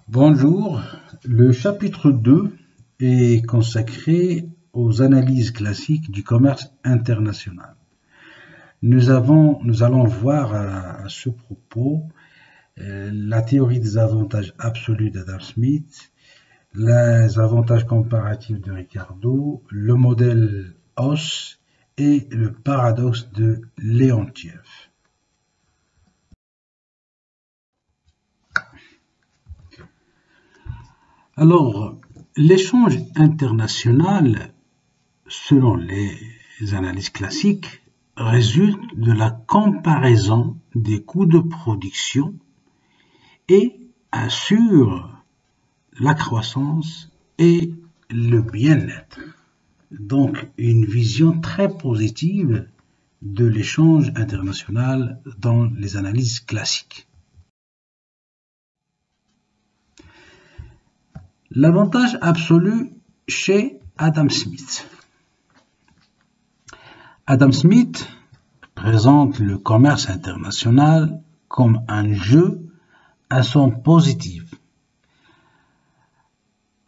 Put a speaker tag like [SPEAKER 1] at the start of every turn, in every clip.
[SPEAKER 1] Bonjour, le chapitre 2 est consacré aux analyses classiques du commerce international. Nous allons voir à ce propos la théorie des avantages absolus d'Adam Smith, les avantages comparatifs de Ricardo, le modèle Hauss et le paradoxe de Leontief. Alors, l'échange international, selon les analyses classiques, résulte de la comparaison des coûts de production et assure la croissance et le bien-être. Donc, une vision très positive de l'échange international dans les analyses classiques. L'avantage absolu chez Adam Smith. Adam Smith présente le commerce international comme un jeu à son positif,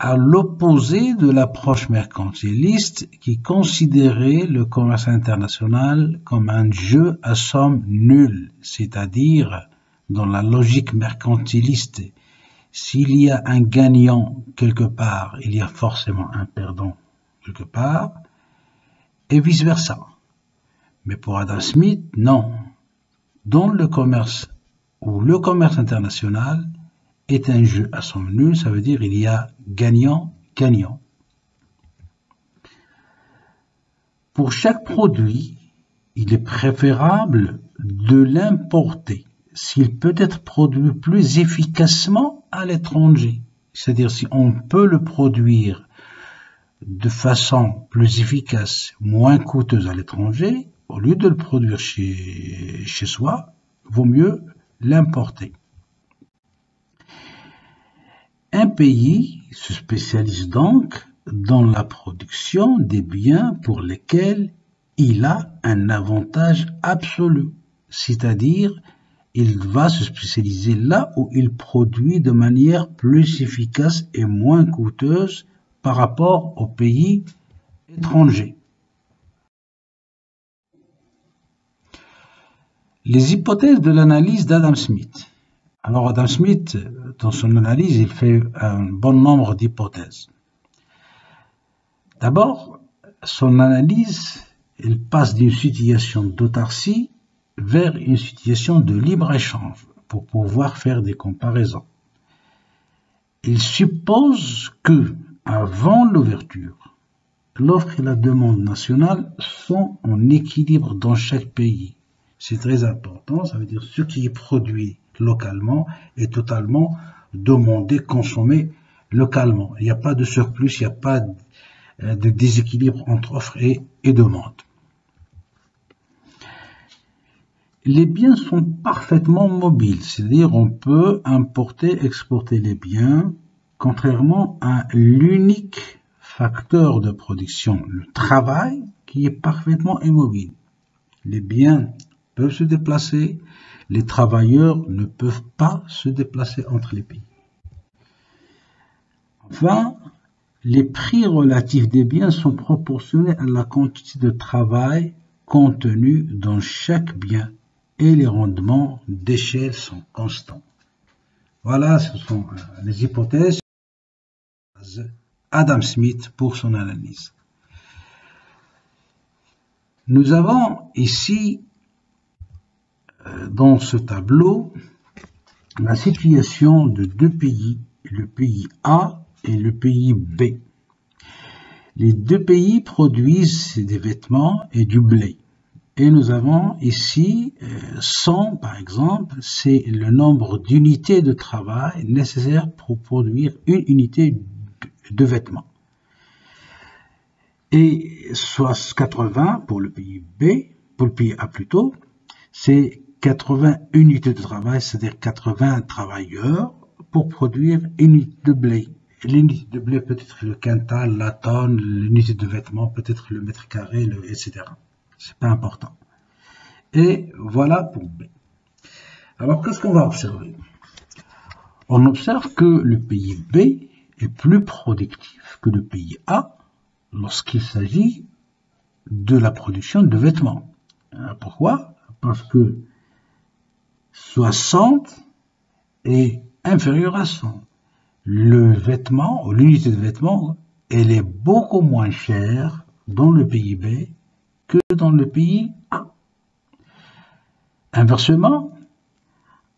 [SPEAKER 1] à l'opposé de l'approche mercantiliste qui considérait le commerce international comme un jeu à somme nulle, c'est-à-dire dans la logique mercantiliste. S'il y a un gagnant quelque part, il y a forcément un perdant quelque part, et vice-versa. Mais pour Adam Smith, non. Dans le commerce, où le commerce international est un jeu à somme nulle, ça veut dire qu'il y a gagnant-gagnant. Pour chaque produit, il est préférable de l'importer s'il peut être produit plus efficacement à l'étranger. C'est-à-dire si on peut le produire de façon plus efficace, moins coûteuse à l'étranger, au lieu de le produire chez soi, vaut mieux l'importer. Un pays se spécialise donc dans la production des biens pour lesquels il a un avantage absolu, c'est-à-dire il va se spécialiser là où il produit de manière plus efficace et moins coûteuse par rapport aux pays étrangers. Les hypothèses de l'analyse d'Adam Smith. Alors Adam Smith, dans son analyse, il fait un bon nombre d'hypothèses. D'abord, son analyse, il passe d'une situation d'autarcie vers une situation de libre-échange pour pouvoir faire des comparaisons. Il suppose que, avant l'ouverture, l'offre et la demande nationale sont en équilibre dans chaque pays. C'est très important, ça veut dire ce qui est produit localement est totalement demandé, consommé localement. Il n'y a pas de surplus, il n'y a pas de déséquilibre entre offre et demande. Les biens sont parfaitement mobiles, c'est-à-dire on peut importer, exporter les biens, contrairement à l'unique facteur de production, le travail, qui est parfaitement immobile. Les biens peuvent se déplacer, les travailleurs ne peuvent pas se déplacer entre les pays. Enfin, les prix relatifs des biens sont proportionnés à la quantité de travail contenue dans chaque bien et les rendements d'échelle sont constants. Voilà, ce sont les hypothèses d'Adam Smith pour son analyse. Nous avons ici, dans ce tableau, la situation de deux pays, le pays A et le pays B. Les deux pays produisent des vêtements et du blé. Et nous avons ici 100, par exemple, c'est le nombre d'unités de travail nécessaires pour produire une unité de vêtements. Et soit 80 pour le pays B, pour le pays A plutôt, c'est 80 unités de travail, c'est-à-dire 80 travailleurs pour produire une unité de blé. L'unité de blé peut être le quintal, la tonne, l'unité de vêtements peut être le mètre carré, etc. C'est pas important. Et voilà pour B. Alors, qu'est-ce qu'on va observer? on observe que le pays B est plus productif que le pays A lorsqu'il s'agit de la production de vêtements. Pourquoi? Parce que 60 est inférieur à 100. Le vêtement, ou l'unité de vêtement, elle est beaucoup moins chère dans le pays B que dans le pays A. Inversement,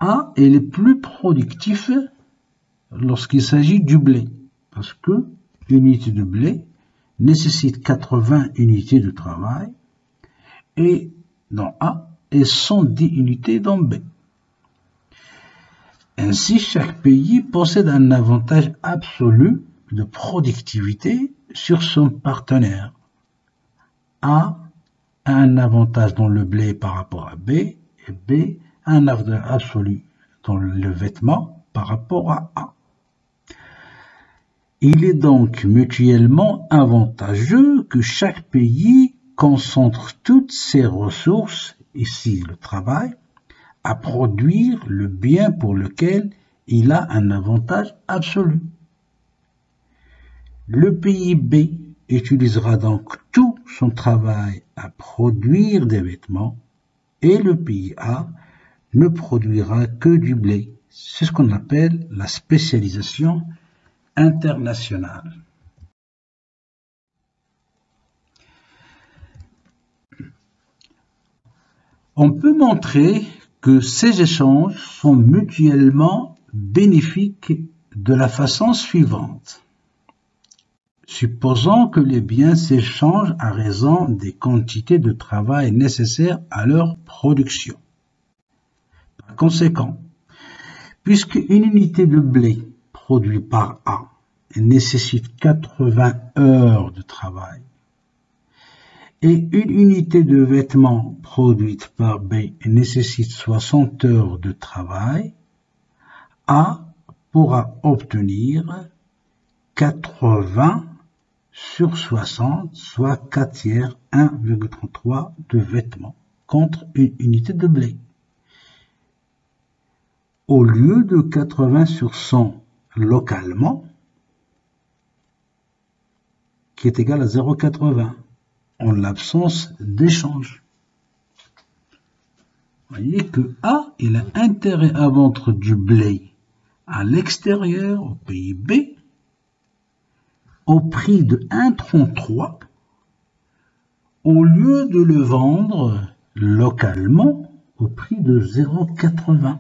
[SPEAKER 1] A est plus productif lorsqu'il s'agit du blé, parce que une unité de blé nécessite 80 unités de travail et dans A et 110 unités dans B. Ainsi, chaque pays possède un avantage absolu de productivité sur son partenaire. A a un avantage dans le blé par rapport à B, et B a un avantage absolu dans le vêtement par rapport à A. Il est donc mutuellement avantageux que chaque pays concentre toutes ses ressources, ici le travail, à produire le bien pour lequel il a un avantage absolu. Le pays B utilisera donc tout son travail à produire des vêtements et le pays A ne produira que du blé. C'est ce qu'on appelle la spécialisation internationale. On peut montrer que ces échanges sont mutuellement bénéfiques de la façon suivante. Supposons que les biens s'échangent à raison des quantités de travail nécessaires à leur production. Par conséquent, puisque une unité de blé produite par A nécessite 80 heures de travail et une unité de vêtements produite par B nécessite 60 heures de travail, A pourra obtenir 80 sur 60, soit 4 tiers, 1,33 de vêtements contre une unité de blé. Au lieu de 80 sur 100 localement, qui est égal à 0,80, en l'absence d'échange. Vous voyez que A, il a intérêt à vendre du blé à l'extérieur, au pays B, au prix de 1,33, au lieu de le vendre localement au prix de 0,80.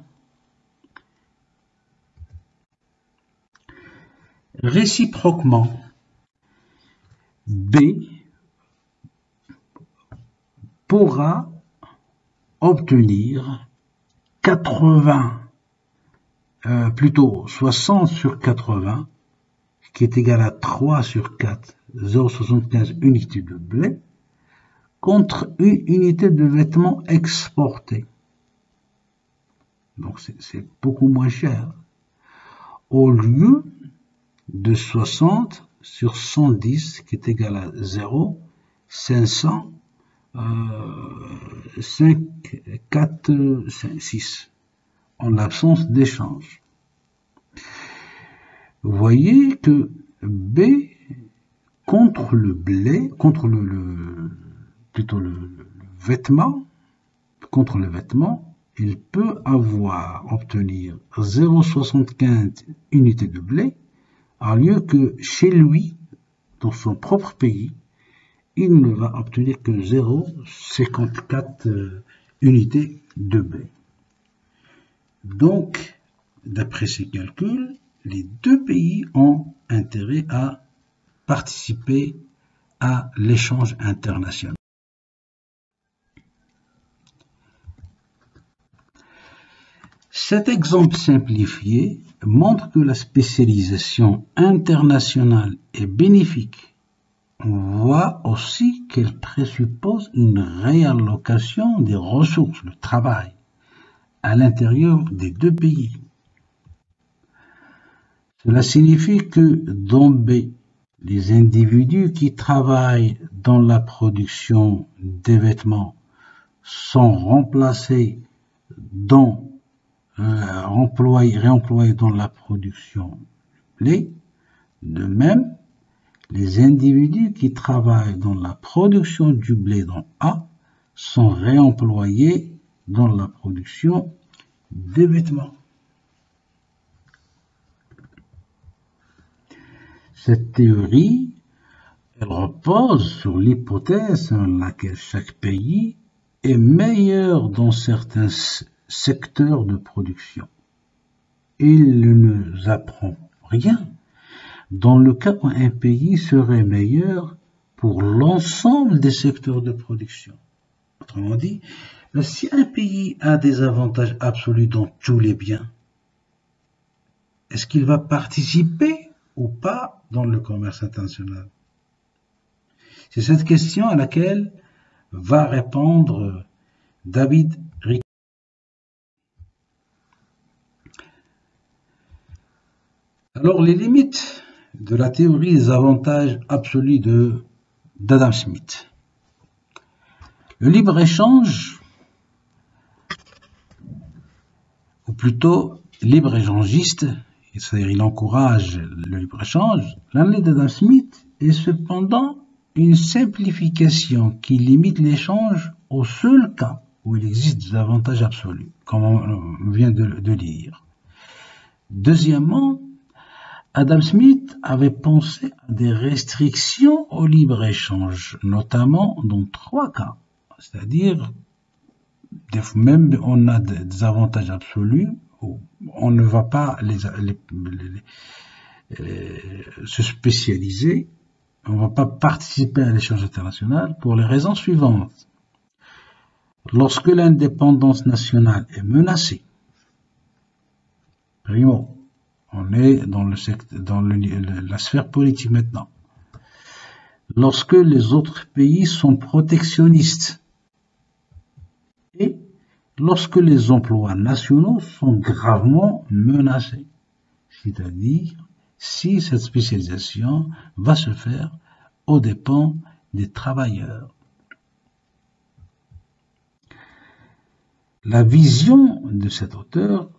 [SPEAKER 1] Réciproquement, B pourra obtenir 60 sur 80, qui est égal à 3 sur 4, 0,75 unités de blé, contre une unité de vêtements exportés. Donc c'est beaucoup moins cher. Au lieu de 60 sur 110, qui est égal à 0, 500, 5, 4, 5, 6, en l'absence d'échange. Vous voyez que B contre le blé, contre le vêtement, il peut obtenir 0,75 unités de blé, à lieu que chez lui, dans son propre pays, il ne va obtenir que 0,54 unités de blé. Donc, d'après ces calculs, les deux pays ont intérêt à participer à l'échange international. Cet exemple simplifié montre que la spécialisation internationale est bénéfique. On voit aussi qu'elle présuppose une réallocation des ressources, le travail, à l'intérieur des deux pays. Cela signifie que dans B, les individus qui travaillent dans la production des vêtements sont remplacés dans réemployés dans la production du blé. De même, les individus qui travaillent dans la production du blé dans A sont réemployés dans la production des vêtements. Cette théorie, elle repose sur l'hypothèse selon laquelle chaque pays est meilleur dans certains secteurs de production. Il ne nous apprend rien dans le cas où un pays serait meilleur pour l'ensemble des secteurs de production. Autrement dit, si un pays a des avantages absolus dans tous les biens, est-ce qu'il va participer ou pas dans le commerce international? C'est cette question à laquelle va répondre David Ricardo. Alors, les limites de la théorie des avantages absolus d'Adam Smith. Le libre-échange, ou plutôt libre-échangiste, c'est-à-dire il encourage le libre-échange, l'année d'Adam Smith est cependant une simplification qui limite l'échange au seul cas où il existe des avantages absolus, comme on vient de lire. Deuxièmement, Adam Smith avait pensé à des restrictions au libre-échange, notamment dans 3 cas. C'est-à-dire, même on a des avantages absolus, on ne va pas se spécialiser, on ne va pas participer à l'échange international pour les raisons suivantes. Lorsque l'indépendance nationale est menacée, primo, on est dans la sphère politique maintenant. Lorsque les autres pays sont protectionnistes et lorsque les emplois nationaux sont gravement menacés, c'est-à-dire si cette spécialisation va se faire aux dépens des travailleurs. La vision de cet auteur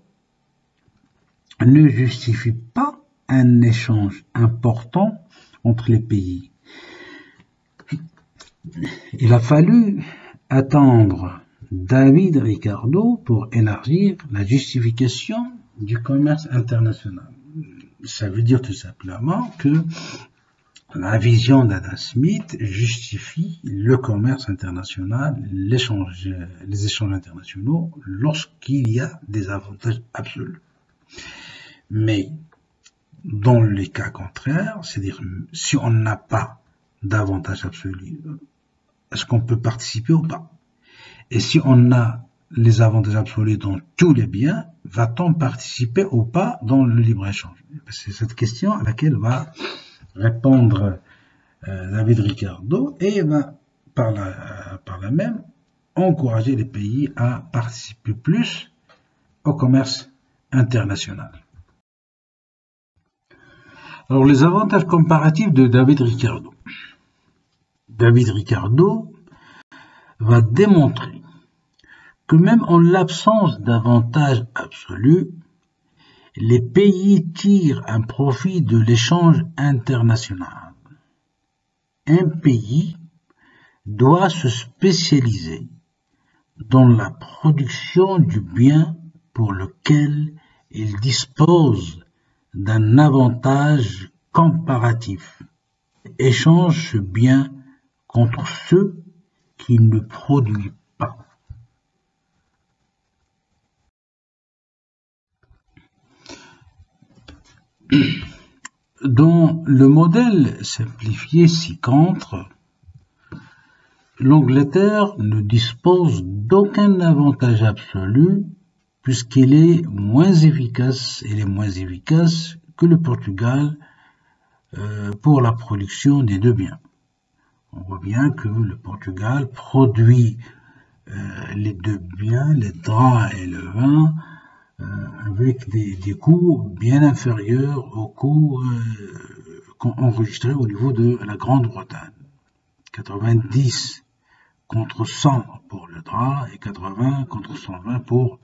[SPEAKER 1] ne justifie pas un échange important entre les pays. Il a fallu attendre David Ricardo pour élargir la justification du commerce international. Ça veut dire tout simplement que la vision d'Adam Smith justifie le commerce international, les échanges internationaux, lorsqu'il y a des avantages absolus. Mais dans les cas contraires, c'est-à-dire si on n'a pas d'avantage absolu, est-ce qu'on peut participer ou pas? Et si on a les avantages absolus dans tous les biens, va-t-on participer ou pas dans le libre-échange? C'est cette question à laquelle va répondre David Ricardo et va par la même encourager les pays à participer plus au commerce international. Alors, les avantages comparatifs de David Ricardo. David Ricardo va démontrer que même en l'absence d'avantages absolus, les pays tirent un profit de l'échange international. Un pays doit se spécialiser dans la production du bien pour lequel il dispose d'un avantage comparatif, échange ce bien contre ceux qui ne produisent pas. Dans le modèle simplifié ci-contre, l'Angleterre ne dispose d'aucun avantage absolu puisqu'elle est moins efficace que le Portugal pour la production des deux biens. On voit bien que le Portugal produit les deux biens, les draps et le vin, avec des coûts bien inférieurs aux coûts enregistrés au niveau de la Grande-Bretagne. 90 contre 100 pour le drap et 80 contre 120 pour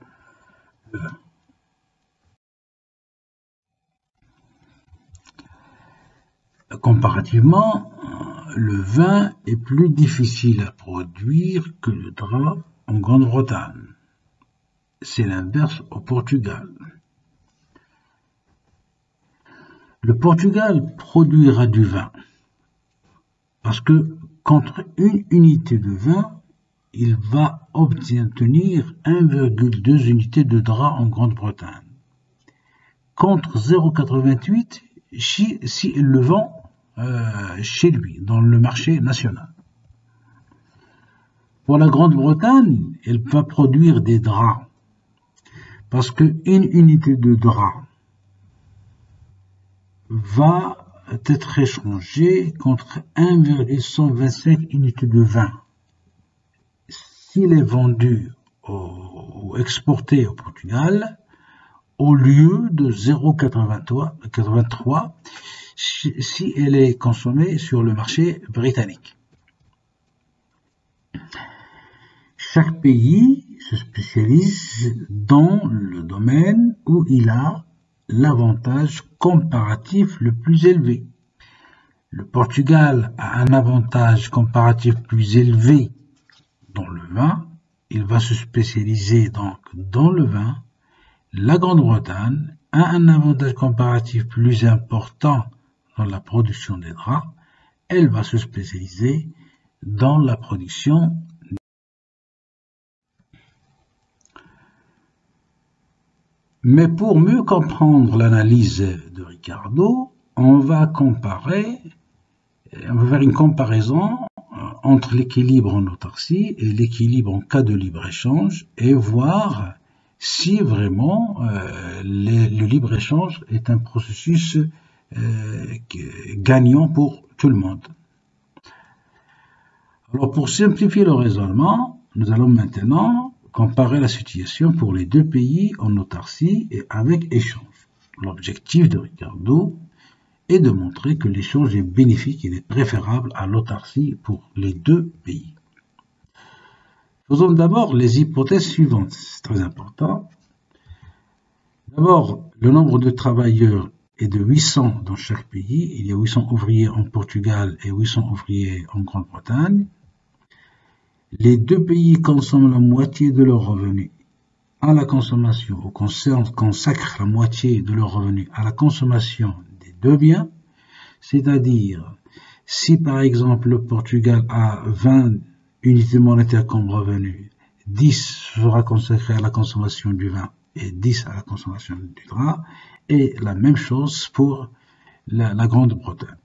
[SPEAKER 1] le vin. comparativement, le vin est plus difficile à produire que le drap en Grande-Bretagne. C'est l'inverse au Portugal. Le Portugal produira du vin parce que contre une unité de vin, il va obtenir 1,2 unités de drap en Grande-Bretagne. Contre 0,88 si il le vend chez lui, dans le marché national. Pour la Grande-Bretagne, elle va produire des draps parce qu'une unité de drap va être échangée contre 1,125 unités de vin. S'il est vendu ou exporté au Portugal, au lieu de 0,83 si elle est consommée sur le marché britannique. Chaque pays se spécialise dans le domaine où il a l'avantage comparatif le plus élevé. Le Portugal a un avantage comparatif plus élevé dans le vin. Il va se spécialiser donc dans le vin. La Grande-Bretagne a un avantage comparatif plus important dans la production des draps. Elle va se spécialiser dans la production. Mais pour mieux comprendre l'analyse de Ricardo, on va faire une comparaison entre l'équilibre en autarcie et l'équilibre en cas de libre-échange et voir si vraiment le libre-échange est un processus gagnant pour tout le monde. Alors pour simplifier le raisonnement, nous allons maintenant comparer la situation pour les deux pays en autarcie et avec échange. L'objectif de Ricardo est de montrer que l'échange est bénéfique et est préférable à l'autarcie pour les deux pays. Faisons d'abord les hypothèses suivantes, c'est très important. D'abord, le nombre de travailleurs est de 800 dans chaque pays. Il y a 800 ouvriers en Portugal et 800 ouvriers en Grande-Bretagne. Les deux pays consomment la moitié de leurs revenus à la consommation, ou consacrent la moitié de leurs revenus à la consommation des deux biens, c'est-à-dire si par exemple le Portugal a 20 unités monétaires comme revenu, 10 sera consacré à la consommation du vin et 10 à la consommation du drap, et la même chose pour la Grande-Bretagne.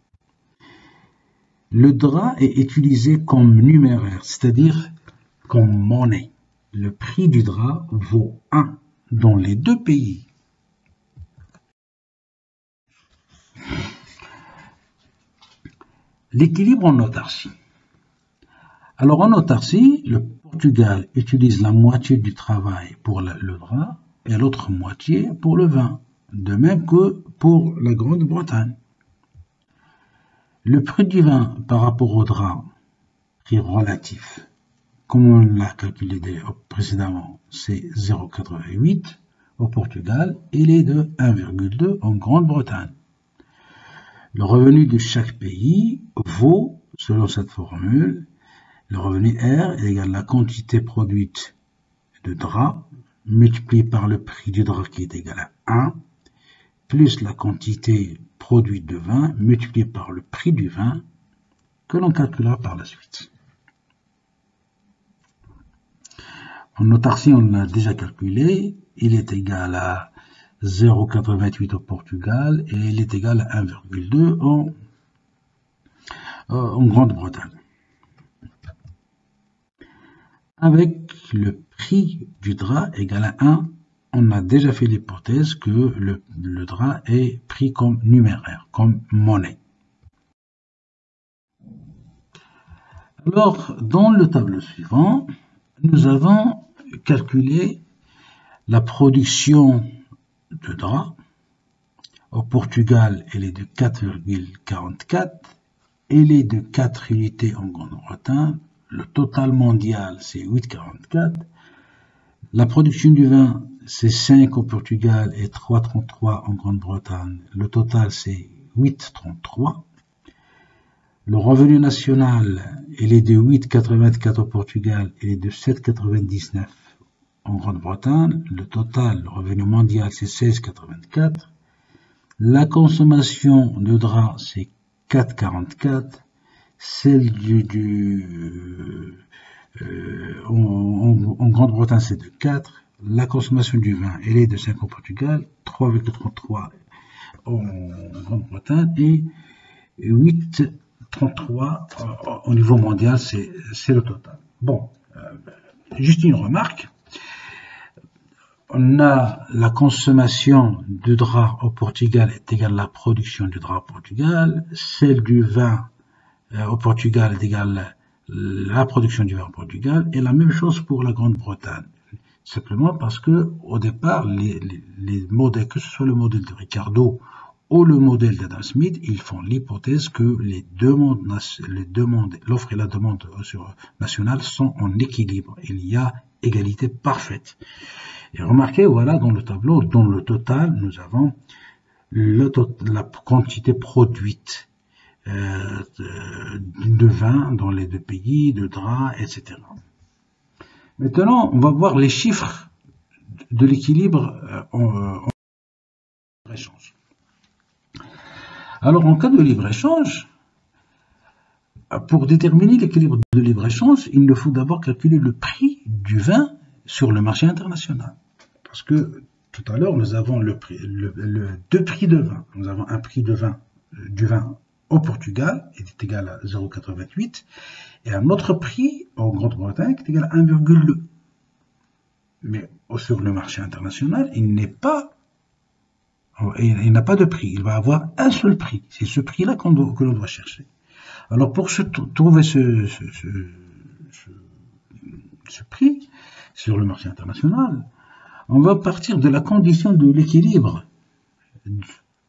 [SPEAKER 1] Le drap est utilisé comme numéraire, c'est-à-dire comme monnaie. Le prix du drap vaut 1 dans les deux pays. L'équilibre en autarcie. Alors en autarcie, le Portugal utilise la moitié du travail pour le drap et l'autre moitié pour le vin, de même que pour la Grande-Bretagne. Le prix du vin par rapport au drap, prix relatif, comme on l'a calculé précédemment, c'est 0,88 au Portugal et il est de 1,2 en Grande-Bretagne. Le revenu de chaque pays vaut, selon cette formule, le revenu R est égal à la quantité produite de drap multiplié par le prix du drap qui est égal à 1, plus la quantité produite de vin multiplié par le prix du vin que l'on calculera par la suite. En autarcie, on l'a déjà calculé, il est égal à 0,88 au Portugal et il est égal à 1,2 en Grande-Bretagne. Avec le prix du drap égal à 1, on a déjà fait l'hypothèse que le drap est pris comme numéraire, comme monnaie. Alors, dans le tableau suivant, nous avons calculé la production de drap. Au Portugal, elle est de 4,44, elle est de 4 unités en Grande-Bretagne, le total mondial c'est 8,44, la production du vin c'est 5 au Portugal et 3,33 en Grande-Bretagne, le total c'est 8,33, Le revenu national, il est de 8,84 au Portugal, il est de 7,99 en Grande-Bretagne. Le total, le revenu mondial, c'est 16,84. La consommation de draps, c'est 4,44. Celle en Grande-Bretagne, c'est de 4. La consommation du vin, elle est de 5 au Portugal, 3,33 en Grande-Bretagne et 8,33 au niveau mondial, c'est le total. Bon, juste une remarque. On a la consommation de drap au Portugal est égale à la production du drap au Portugal. Celle du vin au Portugal est égale à la production du vin au Portugal. Et la même chose pour la Grande-Bretagne. Simplement parce que au départ, les modèles, que ce soit le modèle de Ricardo ou le modèle d'Adam Smith, ils font l'hypothèse que les deux mondes, l'offre et la demande nationale sont en équilibre. Il y a égalité parfaite. Et remarquez, voilà, dans le tableau, dans le total, nous avons la quantité produite de vin dans les deux pays, de draps, etc. Maintenant, on va voir les chiffres de l'équilibre en libre-échange. Alors, en cas de libre-échange, pour déterminer l'équilibre de libre-échange, il nous faut d'abord calculer le prix du vin sur le marché international. Parce que tout à l'heure, nous avons deux prix de vin. Nous avons un prix de vin, du vin au Portugal, qui est égal à 0,88, et un autre prix en Grande-Bretagne, qui est égal à 1,2. Mais sur le marché international, il n'a pas de prix. Il va avoir un seul prix. C'est ce prix-là que l'on doit chercher. Alors, pour trouver ce prix sur le marché international, on va partir de la condition de l'équilibre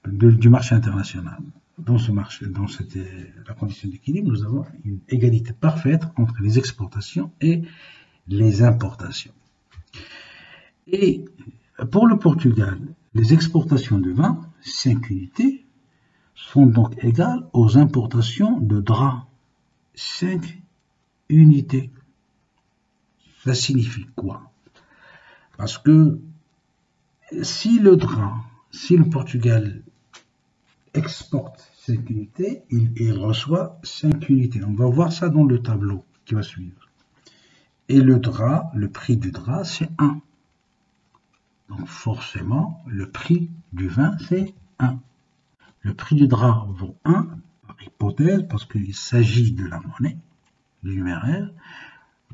[SPEAKER 1] du marché international. Dans la condition d'équilibre, nous avons une égalité parfaite entre les exportations et les importations. Et pour le Portugal, les exportations de vin, 5 unités, sont donc égales aux importations de draps, 5 unités. Ça signifie quoi? Parce que si le Portugal exporte 5 unités, il reçoit 5 unités. On va voir ça dans le tableau qui va suivre. Et le prix du drap, c'est 1. Donc forcément, le prix du vin, c'est 1. Le prix du drap vaut 1, par hypothèse, parce qu'il s'agit de la monnaie, du numéraire.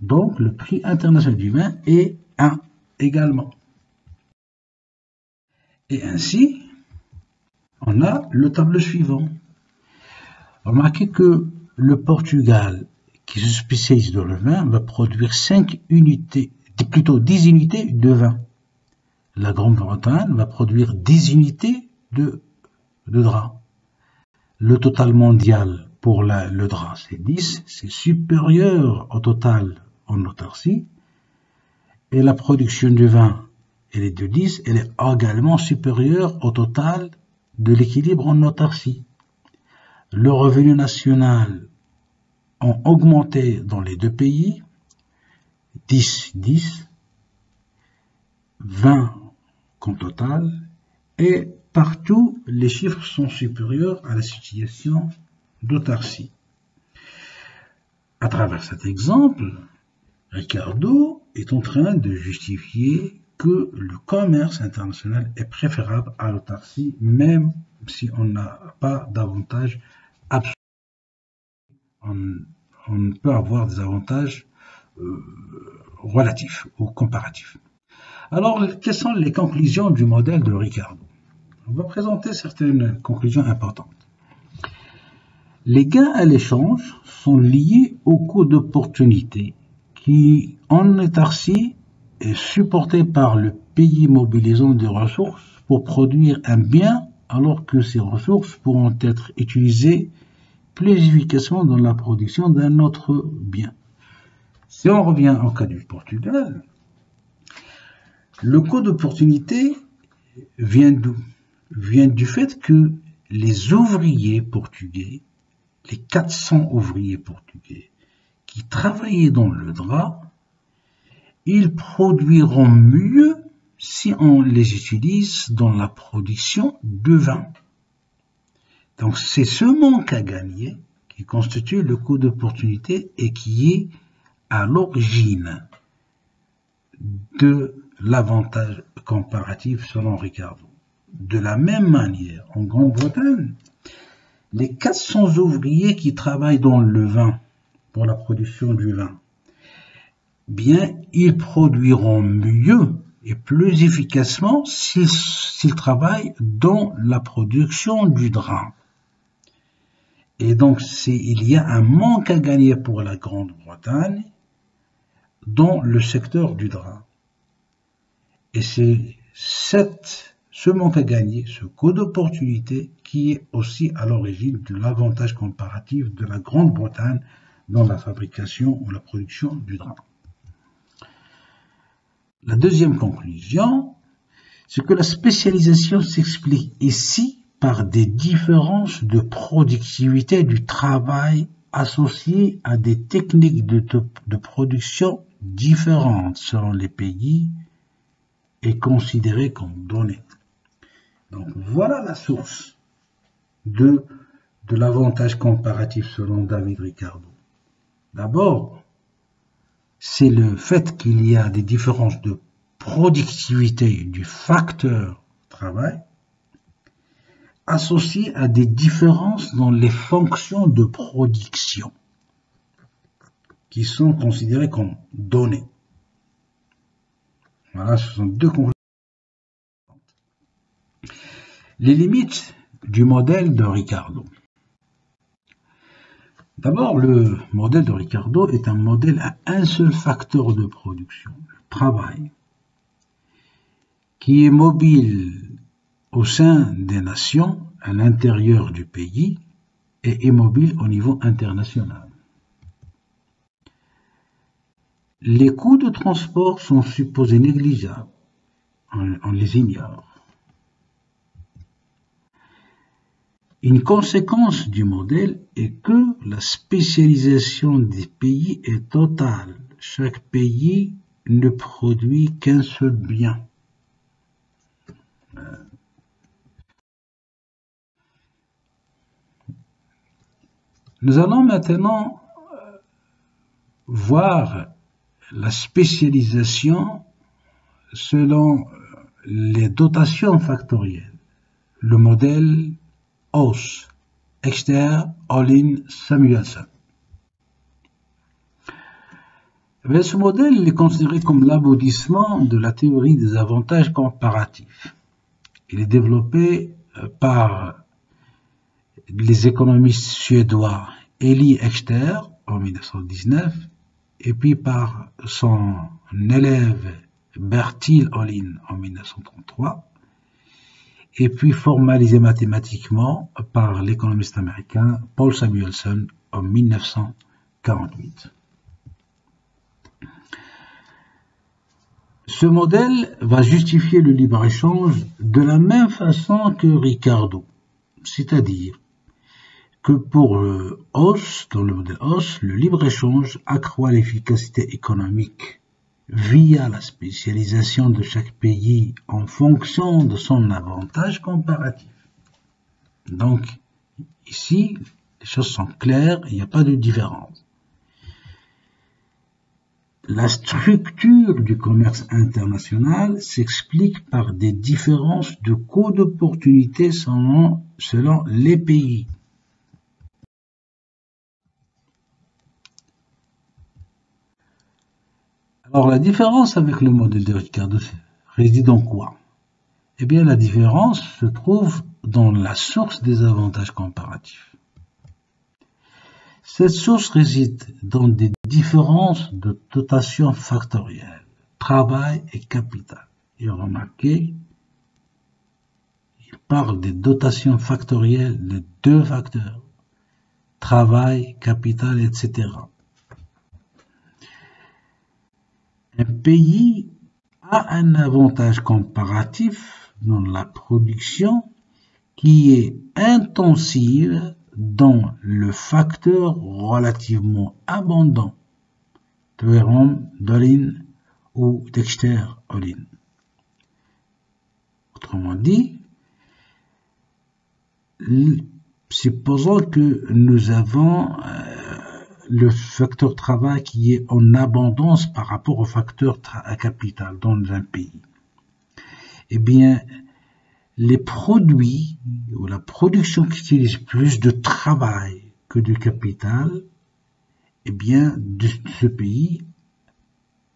[SPEAKER 1] Donc le prix international du vin est 1 également. Et ainsi, on a le tableau suivant. Remarquez que le Portugal, qui se spécialise dans le vin, va produire 5 unités, plutôt 10 unités de vin. La Grande-Bretagne va produire 10 unités de drap. Le total mondial pour le drap, c'est 10, c'est supérieur au total en autarcie. Et la production du vin, elle est de 10, elle est également supérieure au total de l'équilibre en autarcie. Le revenu national a augmenté dans les deux pays, 10, 10, 20 qu'en total, et partout les chiffres sont supérieurs à la situation d'autarcie. À travers cet exemple, Ricardo est en train de justifier que le commerce international est préférable à l'autarcie, même si on n'a pas d'avantage absolu. On peut avoir des avantages relatifs ou comparatifs. Alors, quelles sont les conclusions du modèle de Ricardo? On va présenter certaines conclusions importantes. Les gains à l'échange sont liés au coût d'opportunité qui, en autarcie, est supporté par le pays mobilisant des ressources pour produire un bien, alors que ces ressources pourront être utilisées plus efficacement dans la production d'un autre bien. Si on revient au cas du Portugal, le coût d'opportunité vient d'où? Vient du fait que les ouvriers portugais les 400 ouvriers portugais qui travaillaient dans le drap, ils produiront mieux si on les utilise dans la production de vin. Donc c'est ce manque à gagner qui constitue le coût d'opportunité et qui est à l'origine de l'avantage comparatif selon Ricardo. De la même manière, en Grande-Bretagne, les 400 ouvriers qui travaillent dans le vin, pour la production du vin, bien, ils produiront mieux et plus efficacement s'ils travaillent dans la production du drap. Et donc, il y a un manque à gagner pour la Grande-Bretagne dans le secteur du drap. Et c'est ce manque à gagner, ce coût d'opportunité, qui est aussi à l'origine de l'avantage comparatif de la Grande-Bretagne dans la fabrication ou la production du drap. La deuxième conclusion, c'est que la spécialisation s'explique ici par des différences de productivité du travail associées à des techniques de production différentes selon les pays et considérées comme données. Donc voilà la source de l'avantage comparatif selon David Ricardo. D'abord, c'est le fait qu'il y a des différences de productivité du facteur travail associées à des différences dans les fonctions de production qui sont considérées comme données. Voilà, ce sont deux conclusions. Les limites du modèle de Ricardo. D'abord, le modèle de Ricardo est un modèle à un seul facteur de production, le travail, qui est mobile au sein des nations, à l'intérieur du pays, et immobile au niveau international. Les coûts de transport sont supposés négligeables, on les ignore. Une conséquence du modèle est que la spécialisation des pays est totale. Chaque pays ne produit qu'un seul bien. Nous allons maintenant voir la spécialisation selon les dotations factorielles. Le modèle Hauss, Exter, Olin, Samuelson. Ce modèle est considéré comme l'aboutissement de la théorie des avantages comparatifs. Il est développé par les économistes suédois Eli Exter en 1919 et puis par son élève Bertil Ohlin en 1933. Et puis formalisé mathématiquement par l'économiste américain Paul Samuelson en 1948. Ce modèle va justifier le libre-échange de la même façon que Ricardo, c'est-à-dire que pour Hauss, dans le modèle Hauss, le libre-échange accroît l'efficacité économique via la spécialisation de chaque pays en fonction de son avantage comparatif. Donc, ici, les choses sont claires, il n'y a pas de différence. La structure du commerce international s'explique par des différences de coûts d'opportunité selon les pays. Alors la différence avec le modèle de Ricardo réside en quoi? Eh bien la différence se trouve dans la source des avantages comparatifs. Cette source réside dans des différences de dotation factorielle, travail et capital. Et remarquez, il parle des dotations factorielles de deux facteurs, travail, capital, etc. Un pays a un avantage comparatif dans la production qui est intensive dans le facteur relativement abondant, Teheran, Dolin ou Dexter Olin. Autrement dit, supposons que nous avons le facteur travail qui est en abondance par rapport au facteur capital dans un pays. Eh bien, les produits ou la production qui utilise plus de travail que de capital, eh bien, ce pays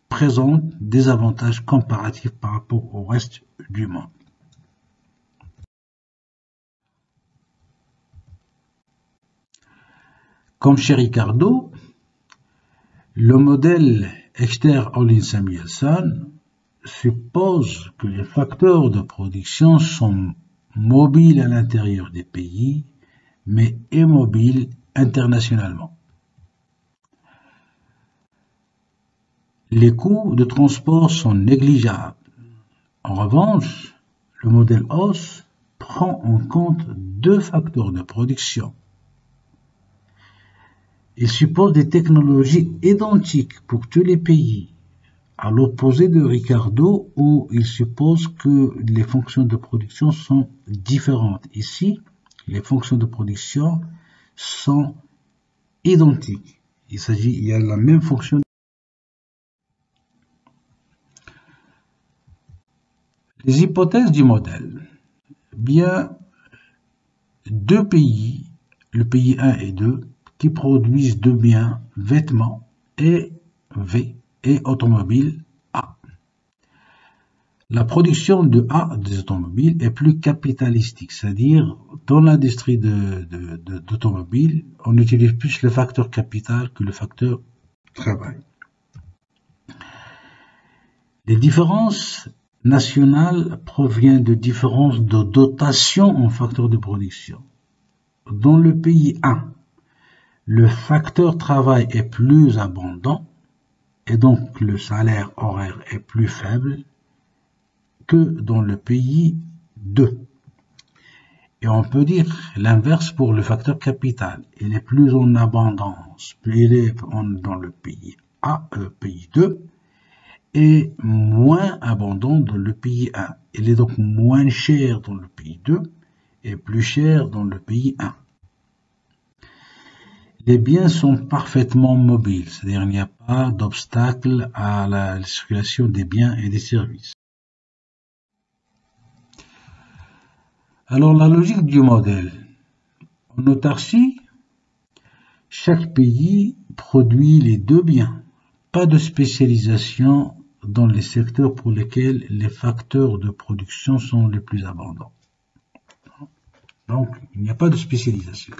[SPEAKER 1] présente des avantages comparatifs par rapport au reste du monde. Comme chez Ricardo, le modèle Exter-Olin-Samuelson suppose que les facteurs de production sont mobiles à l'intérieur des pays, mais immobiles internationalement. Les coûts de transport sont négligeables. En revanche, le modèle Haus prend en compte deux facteurs de production. Il suppose des technologies identiques pour tous les pays, à l'opposé de Ricardo où il suppose que les fonctions de production sont différentes. Ici, les fonctions de production sont identiques. Il y a la même fonction. Les hypothèses du modèle. Bien, deux pays, le pays 1 et 2, qui produisent deux biens, vêtements et V et automobiles A. La production de A des automobiles est plus capitalistique, c'est-à-dire dans l'industrie d'automobiles, on utilise plus le facteur capital que le facteur travail. Les différences nationales proviennent de différences de dotation en facteur de production. Dans le pays 1, le facteur travail est plus abondant et donc le salaire horaire est plus faible que dans le pays 2. Et on peut dire l'inverse pour le facteur capital. Il est plus en abondance, il est dans le pays A, pays 2, et moins abondant dans le pays 1. Il est donc moins cher dans le pays 2 et plus cher dans le pays 1. Les biens sont parfaitement mobiles, c'est-à-dire il n'y a pas d'obstacle à la circulation des biens et des services. Alors la logique du modèle. En autarcie, chaque pays produit les deux biens. Pas de spécialisation dans les secteurs pour lesquels les facteurs de production sont les plus abondants. Donc il n'y a pas de spécialisation.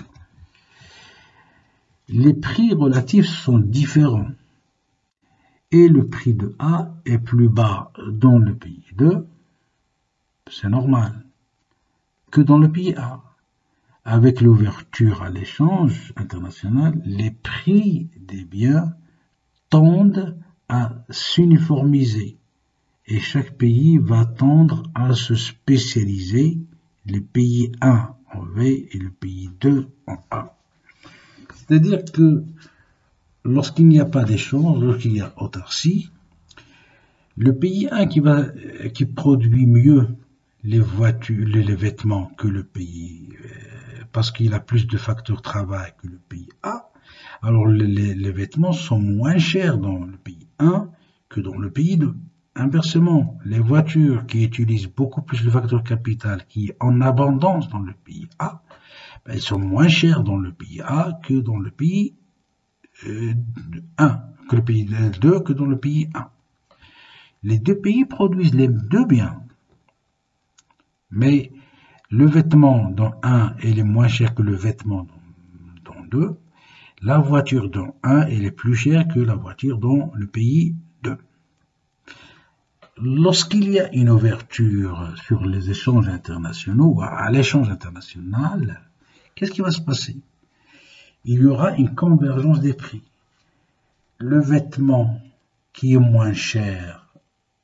[SPEAKER 1] Les prix relatifs sont différents et le prix de A est plus bas dans le pays 2, c'est normal, que dans le pays A. Avec l'ouverture à l'échange international, les prix des biens tendent à s'uniformiser et chaque pays va tendre à se spécialiser, le pays 1 en V et le pays 2 en A. C'est-à-dire que lorsqu'il n'y a pas d'échange, lorsqu'il y a autarcie, le pays 1 qui produit mieux les voitures, les vêtements que le pays, parce qu'il a plus de facteurs travail que le pays A, alors les vêtements sont moins chers dans le pays 1 que dans le pays 2. Inversement, les voitures qui utilisent beaucoup plus le facteur capital, qui est en abondance dans le pays A, elles sont moins chères dans le pays A que dans le pays 1, que le pays 2 que dans le pays 1. Les deux pays produisent les deux biens, mais le vêtement dans 1 est moins cher que le vêtement dans 2. La voiture dans 1 est plus chère que la voiture dans le pays 2. Lorsqu'il y a une ouverture sur les échanges internationaux, à l'échange international, qu'est-ce qui va se passer? Il y aura une convergence des prix. Le vêtement qui est moins cher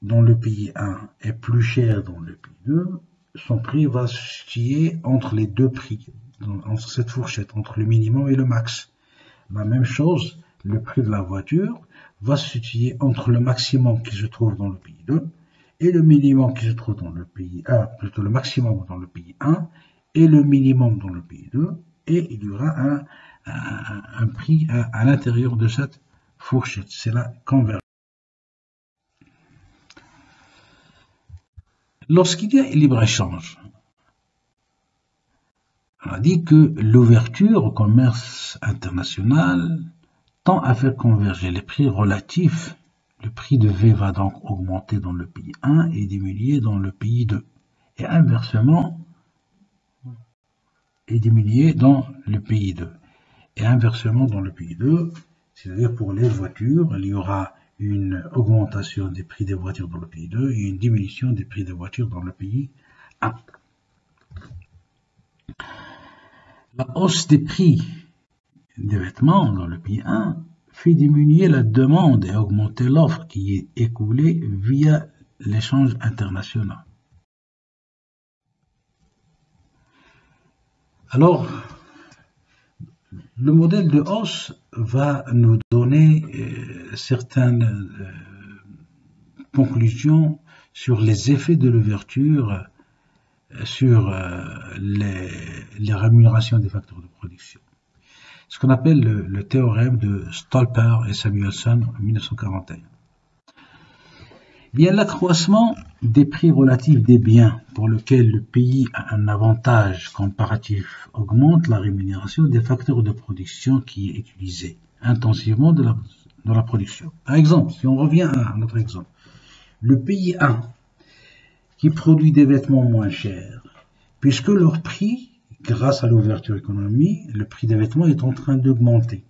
[SPEAKER 1] dans le pays 1 est plus cher dans le pays 2, son prix va osciller entre les deux prix. entre cette fourchette, entre le minimum et le max. La même chose, le prix de la voiture va se situer entre le maximum qui se trouve dans le pays 2 et le minimum qui se trouve dans le pays 1, plutôt le maximum dans le pays 1 et le minimum dans le pays 2, et il y aura un prix à l'intérieur de cette fourchette. C'est la convergence. Lorsqu'il y a libre-échange, on a dit que l'ouverture au commerce international tend à faire converger les prix relatifs. Le prix de V va donc augmenter dans le pays 1 et diminuer dans le pays 2. Et inversement, diminuer dans le pays 2. Et inversement dans le pays 2, c'est-à-dire pour les voitures, il y aura une augmentation des prix des voitures dans le pays 2 et une diminution des prix des voitures dans le pays 1. La hausse des prix des vêtements dans le pays 1 fait diminuer la demande et augmenter l'offre qui est écoulée via l'échange international. Alors, le modèle de hausse va nous donner certaines conclusions sur les effets de l'ouverture sur les rémunérations des facteurs de production. Ce qu'on appelle le théorème de Stolper et Samuelson en 1941. Bien, l'accroissement des prix relatifs des biens pour lesquels le pays a un avantage comparatif augmente la rémunération des facteurs de production qui est utilisé intensivement dans la production. Par exemple, si on revient à notre exemple, le pays 1 qui produit des vêtements moins chers, puisque leur prix, grâce à l'ouverture économique, le prix des vêtements est en train d'augmenter.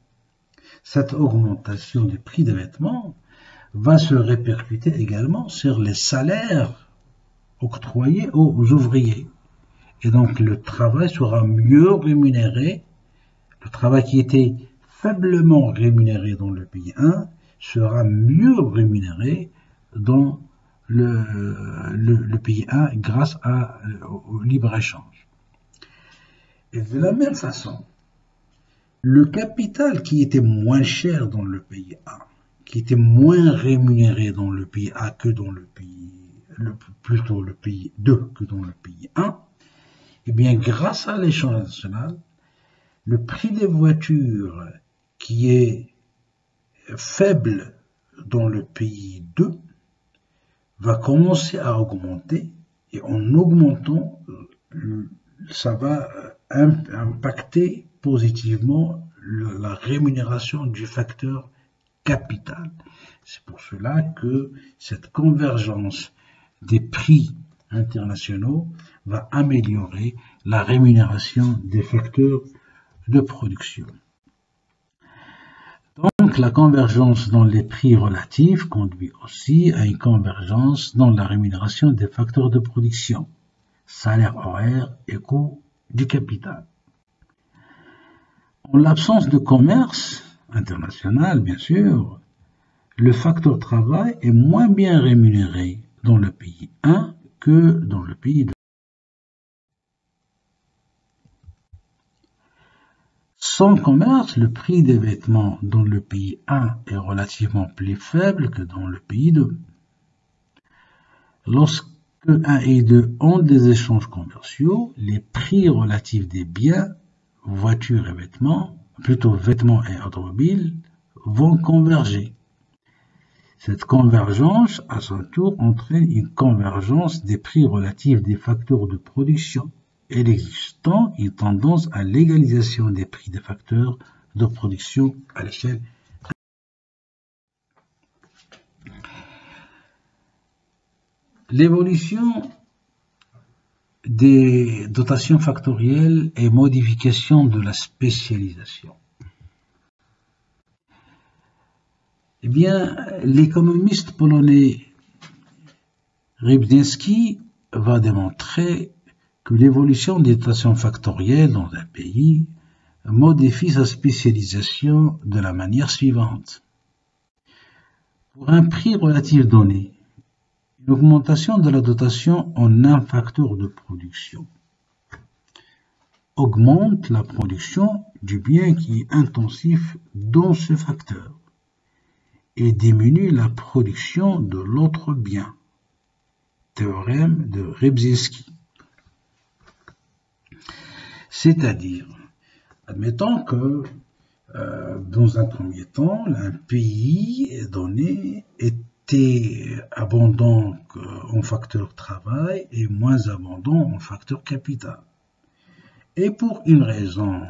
[SPEAKER 1] Cette augmentation du prix des vêtements va se répercuter également sur les salaires octroyés aux ouvriers. Et donc le travail sera mieux rémunéré. Le travail qui était faiblement rémunéré dans le pays 1 sera mieux rémunéré dans le pays 1 grâce au libre-échange. Et de la même façon, le capital qui était moins cher dans le pays 1, qui était moins rémunéré dans le pays A que dans le pays, plutôt le pays 2 que dans le pays 1, et bien grâce à l'échange international, le prix des voitures qui est faible dans le pays 2 va commencer à augmenter, et en augmentant, ça va impacter positivement la rémunération du facteur capital. C'est pour cela que cette convergence des prix internationaux va améliorer la rémunération des facteurs de production. Donc la convergence dans les prix relatifs conduit aussi à une convergence dans la rémunération des facteurs de production, salaire horaire et coût du capital. En l'absence de commerce international, bien sûr, le facteur travail est moins bien rémunéré dans le pays 1 que dans le pays 2. Sans commerce, le prix des vêtements dans le pays 1 est relativement plus faible que dans le pays 2. Lorsque 1 et 2 ont des échanges commerciaux, les prix relatifs des biens, voitures et vêtements, plutôt vêtements et automobiles, vont converger. Cette convergence, à son tour, entraîne une convergence des prix relatifs des facteurs de production. Et il existe une tendance à l'égalisation des prix des facteurs de production à l'échelle. L'évolution des dotations factorielles et modification de la spécialisation. Eh bien, l'économiste polonais Rybczynski va démontrer que l'évolution des dotations factorielles dans un pays modifie sa spécialisation de la manière suivante. Pour un prix relatif donné, une augmentation de la dotation en un facteur de production augmente la production du bien qui est intensif dans ce facteur et diminue la production de l'autre bien. Théorème de Rebzinski. C'est-à-dire, admettons que dans un premier temps, un pays donné était abondant en facteur travail et moins abondant en facteur capital. Et pour une raison,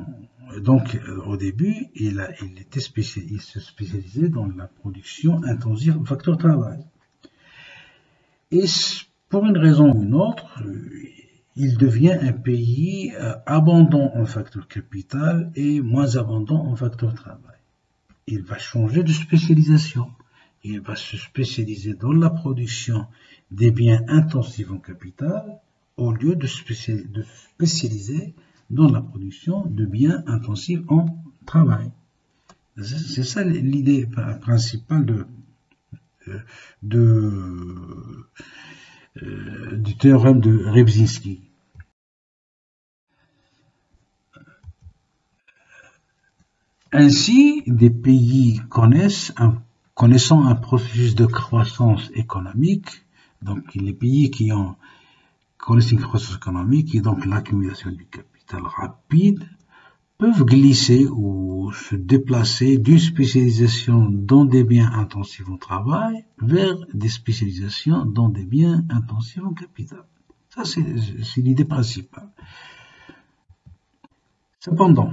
[SPEAKER 1] donc au début, il se spécialisait dans la production intensive en facteur travail. Et pour une raison ou une autre, il devient un pays abondant en facteur capital et moins abondant en facteur travail. Il va changer de spécialisation. Il va se spécialiser dans la production des biens intensifs en capital au lieu de se spécialiser dans la production de biens intensifs en travail. C'est ça l'idée principale du théorème de Rebzinski. Ainsi, des pays connaissant un processus de croissance économique, donc les pays qui connaissent une croissance économique et donc l'accumulation du capital rapide, peuvent glisser ou se déplacer d'une spécialisation dans des biens intensifs au travail vers des spécialisations dans des biens intensifs en capital. Ça, c'est l'idée principale. Cependant,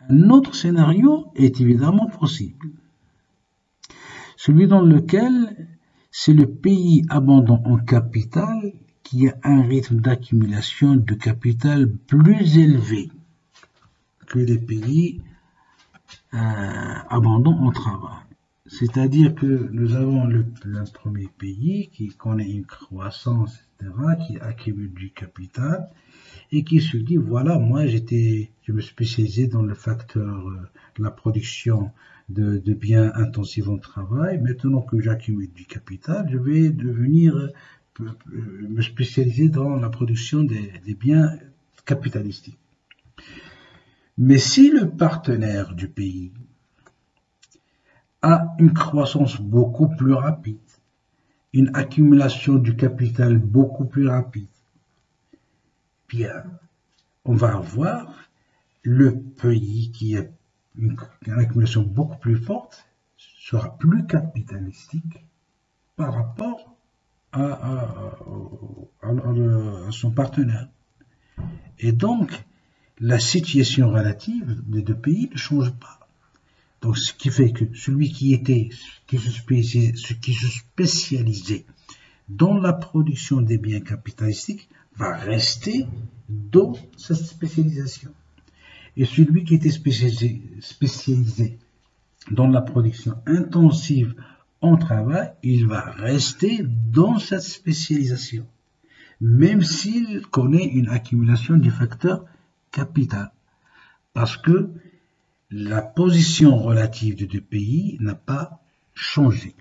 [SPEAKER 1] un autre scénario est évidemment possible, celui dans lequel c'est le pays abondant en capital qui a un rythme d'accumulation de capital plus élevé que les pays abondants en travail. C'est-à-dire que nous avons le premier pays qui connaît une croissance, etc., qui accumule du capital, et qui se dit, voilà, moi je me spécialisais dans le facteur de la production de biens intensifs en travail. Maintenant que j'accumule du capital, je vais me spécialiser dans la production des biens capitalistiques. Mais si le partenaire du pays a une croissance beaucoup plus rapide, une accumulation du capital beaucoup plus rapide, bien, on va avoir le pays qui a une accumulation beaucoup plus forte sera plus capitalistique par rapport à son partenaire. Et donc, la situation relative des deux pays ne change pas. Donc, ce qui fait que celui qui se spécialisait dans la production des biens capitalistiques va rester dans cette spécialisation. Et celui qui était spécialisé dans la production intensive en travail, il va rester dans cette spécialisation, même s'il connaît une accumulation du facteur capital, parce que la position relative des deux pays n'a pas changé.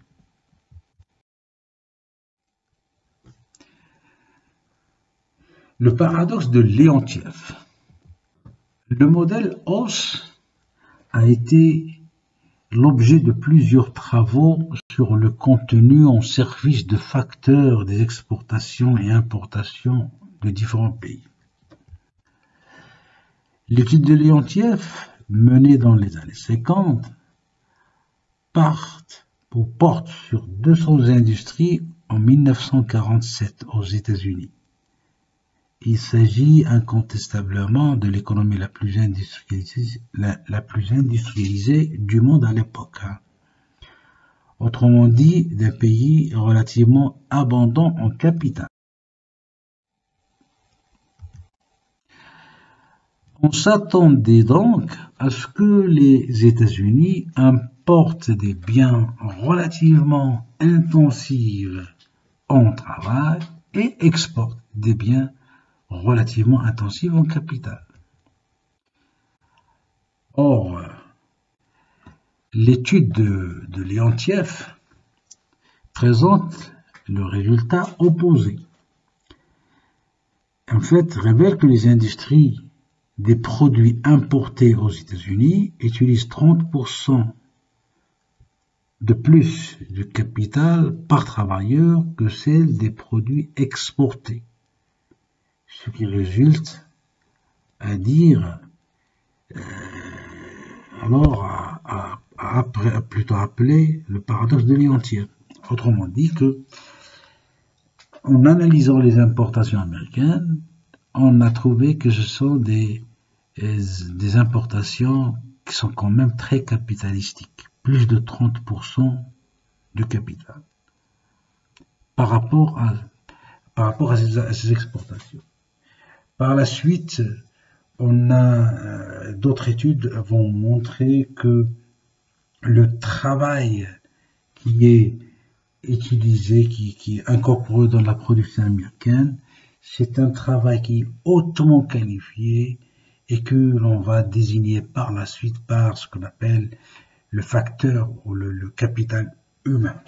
[SPEAKER 1] Le paradoxe de Leontiev. Le modèle Hauss a été l'objet de plusieurs travaux sur le contenu en service de facteurs des exportations et importations de différents pays. L'étude de Leontiev, menée dans les années 50, porte sur 200 industries en 1947 aux États-Unis. Il s'agit incontestablement de l'économie la plus industrialisée du monde à l'époque. Autrement dit, d'un pays relativement abondant en capital. On s'attendait donc à ce que les États-Unis importent des biens relativement intensifs en travail et exportent des biens relativement intensifs en capital. Or, l'étude de Leontiev présente le résultat opposé. en fait, révèle que les industries des produits importés aux États-Unis utilisent 30% de plus de capital par travailleur que celles des produits exportés, ce qui résulte à dire plutôt appelé le paradoxe de Lyon-Thiers. Autrement dit que, en analysant les importations américaines, on a trouvé que ce sont des importations qui sont quand même très capitalistiques, plus de 30% de capital par rapport à ces exportations. Par la suite, d'autres études vont montrer que le travail qui est utilisé, qui est incorporé dans la production américaine, c'est un travail qui est hautement qualifié et que l'on va désigner par la suite par ce qu'on appelle le facteur ou le capital humain.